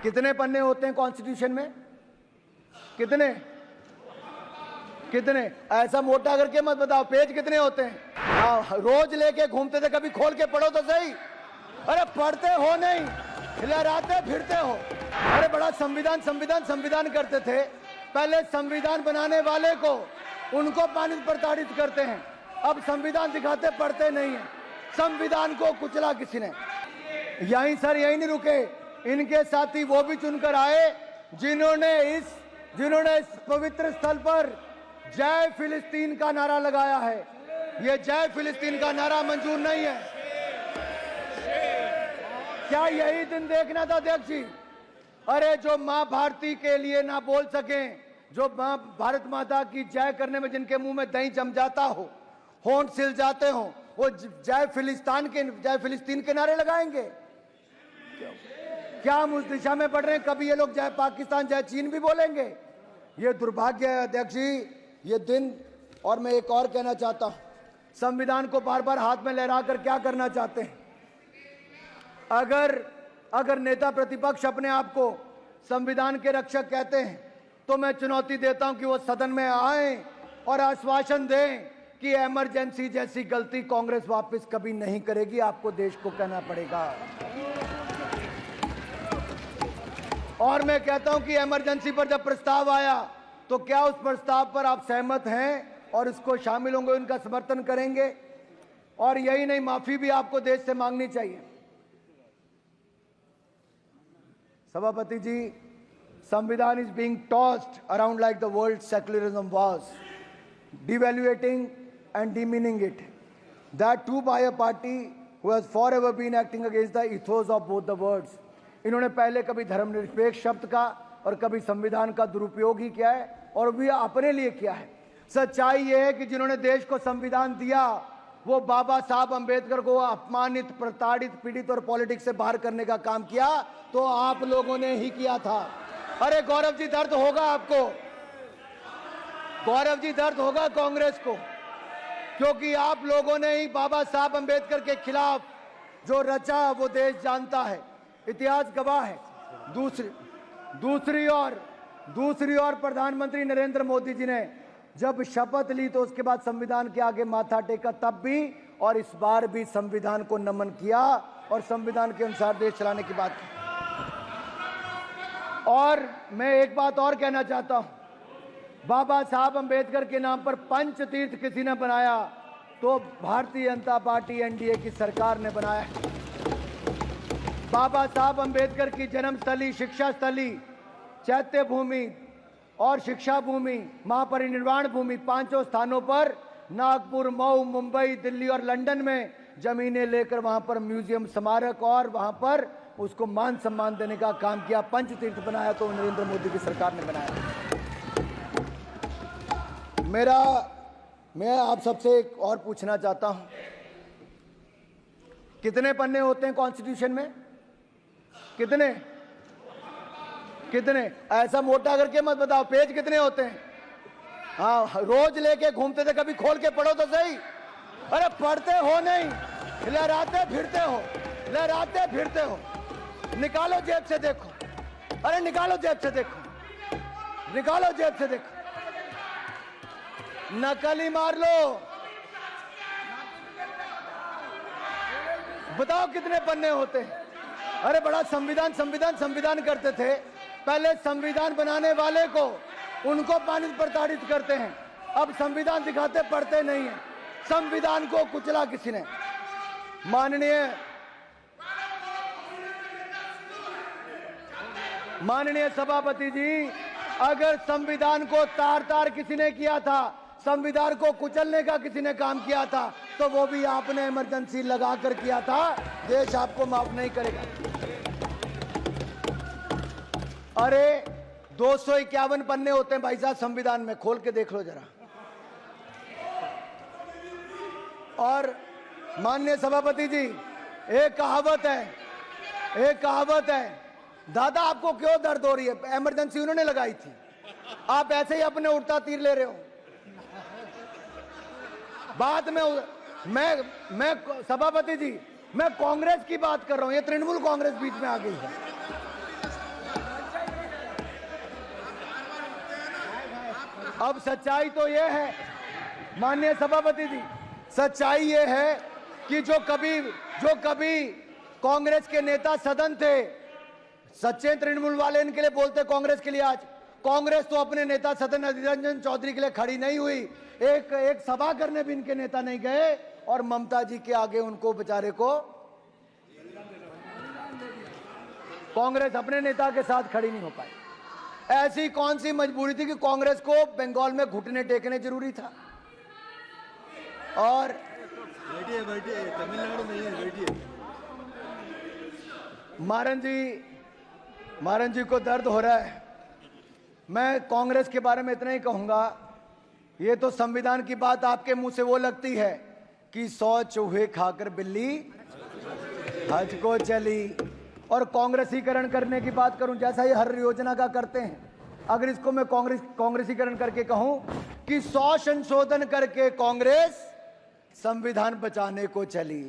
कितने पन्ने होते हैं कॉन्स्टिट्यूशन में? कितने कितने? ऐसा मोटा करके मत बताओ, पेज कितने होते हैं? रोज लेके घूमते थे, कभी खोल के पढ़ो तो सही। अरे पढ़ते हो नहीं, लहराते फिरते हो। अरे बड़ा संविधान संविधान संविधान करते थे, पहले संविधान बनाने वाले को उनको पानित प्रताड़ित करते हैं, अब संविधान दिखाते पढ़ते नहीं है। संविधान को कुचला किसी ने। यहीं सर यहीं नहीं रुके, इनके साथी वो भी चुनकर आए जिन्होंने इस पवित्र स्थल पर जय फिलिस्तीन का नारा लगाया है। ये जय फिलिस्तीन का नारा मंजूर नहीं है। क्या यही दिन देखना था अध्यक्ष जी? अरे जो मां भारती के लिए ना बोल सके, जो मां भारत माता की जय करने में जिनके मुंह में दही जम जाता हो, होंठ सिल जाते हो, वो जय फिलिस्तीन के नारे लगाएंगे? क्या हम उस दिशा में बढ़ रहे हैं? कभी ये लोग जय पाकिस्तान जय चीन भी बोलेंगे? ये दुर्भाग्य है अध्यक्ष जी, ये दिन। और मैं एक और कहना चाहता हूं, संविधान को बार बार हाथ में लहरा कर क्या करना चाहते हैं? अगर नेता प्रतिपक्ष अपने आप को संविधान के रक्षक कहते हैं तो मैं चुनौती देता हूं कि वो सदन में आए और आश्वासन दें कि इमरजेंसी जैसी गलती कांग्रेस वापस कभी नहीं करेगी। आपको देश को कहना पड़ेगा। और मैं कहता हूं कि इमरजेंसी पर जब प्रस्ताव आया तो क्या उस प्रस्ताव पर आप सहमत हैं और इसको शामिल होंगे, उनका समर्थन करेंगे? और यही नहीं, माफी भी आपको देश से मांगनी चाहिए। सभापति जी, संविधान is being tossed around like the world secularism was, devaluating and demeaning it. That too by a party who has forever been acting against the ethos of both the words. इन्होंने पहले कभी धर्मनिरपेक्ष शब्द का और कभी संविधान का दुरुपयोग ही किया है, और भी अपने लिए किया है। सच्चाई यह है कि जिन्होंने देश को संविधान दिया वो बाबा साहब अंबेडकर को अपमानित, प्रताड़ित, पीड़ित और पॉलिटिक्स से बाहर करने का काम किया तो आप लोगों ने ही किया था। अरे गौरव जी, दर्द होगा आपको, गौरव जी, दर्द होगा कांग्रेस को, क्योंकि आप लोगों ने ही बाबा साहब अंबेडकर के खिलाफ जो रचा वो देश जानता है, इतिहास गवाह है। दूसरी ओर प्रधानमंत्री नरेंद्र मोदी जी ने जब शपथ ली तो उसके बाद संविधान के आगे माथा टेका, तब भी और इस बार भी संविधान को नमन किया और संविधान के अनुसार देश चलाने की बात की। और मैं एक बात और कहना चाहता हूं, बाबा साहब अंबेडकर के नाम पर पंच तीर्थ किसी ने बनाया तो भारतीय जनता पार्टी एनडीए की सरकार ने बनाया है। बाबा साहब अंबेडकर की जन्मस्थली, शिक्षा स्थली, चैत्य भूमि और शिक्षा भूमि, महापरिनिर्वाण भूमि, पांचों स्थानों पर नागपुर, मऊ, मुंबई, दिल्ली और लंदन में जमीनें लेकर वहां पर म्यूजियम, स्मारक और वहां पर उसको मान सम्मान देने का काम किया। पंच तीर्थ बनाया तो नरेंद्र मोदी की सरकार ने बनाया। मैं आप सबसे एक और पूछना चाहता हूं, कितने पन्ने होते हैं कॉन्स्टिट्यूशन में? कितने? ऐसा मोटा करके मत बताओ, पेज कितने होते हैं? रोज लेके घूमते थे, कभी खोल के पढ़ो तो सही। अरे पढ़ते हो नहीं, लहराते फिरते हो। निकालो जेब से देखो, अरे निकालो जेब से देखो, नकल ही मार लो। बताओ कितने पन्ने होते हैं? अरे बड़ा संविधान संविधान संविधान करते थे, पहले संविधान बनाने वाले को उनको पानित प्रताड़ित करते हैं, अब संविधान दिखाते पढ़ते नहीं है। संविधान को कुचला किसी ने। माननीय सभापति जी, अगर संविधान को तार किसी ने किया था, संविधान को कुचलने का किसी ने काम किया था, तो वो भी आपने इमरजेंसी लगाकर किया था। देश आपको माफ नहीं करेगा। अरे 251 पन्ने होते हैं भाई साहब संविधान में, खोल के देख लो जरा। और माननीय सभापति जी, एक कहावत है, दादा आपको क्यों दर्द हो रही है? इमरजेंसी उन्होंने लगाई थी, आप ऐसे ही अपने उड़ता तीर ले रहे हो। बाद में मैं सभापति जी, मैं कांग्रेस की बात कर रहा हूं, ये तृणमूल कांग्रेस बीच में आ गई है। अब सच्चाई तो ये है माननीय सभापति जी, सच्चाई ये है कि जो कभी कांग्रेस के नेता सदन थे, सच्चे तृणमूल वाले इनके लिए बोलते कांग्रेस के लिए, आज कांग्रेस तो अपने नेता सदन अधीर रंजन चौधरी के लिए खड़ी नहीं हुई, एक सभा करने भी इनके नेता नहीं गए और ममता जी के आगे उनको बेचारे को कांग्रेस अपने नेता के साथ खड़ी नहीं हो पाई। ऐसी कौन सी मजबूरी थी कि कांग्रेस को बंगाल में घुटने टेकने जरूरी था? और बैठिए तमिलनाडु में है, बैठिए। मारन जी को दर्द हो रहा है। मैं कांग्रेस के बारे में इतना ही कहूंगा, ये तो संविधान की बात आपके मुंह से वो लगती है कि 100 चूहे खाकर बिल्ली हज को चली, और कांग्रेसीकरण करने की बात करूं, जैसा ये हर योजना का करते हैं, अगर इसको मैं कांग्रेसीकरण करके कहूं कि 100 संशोधन करके कांग्रेस संविधान बचाने को चली।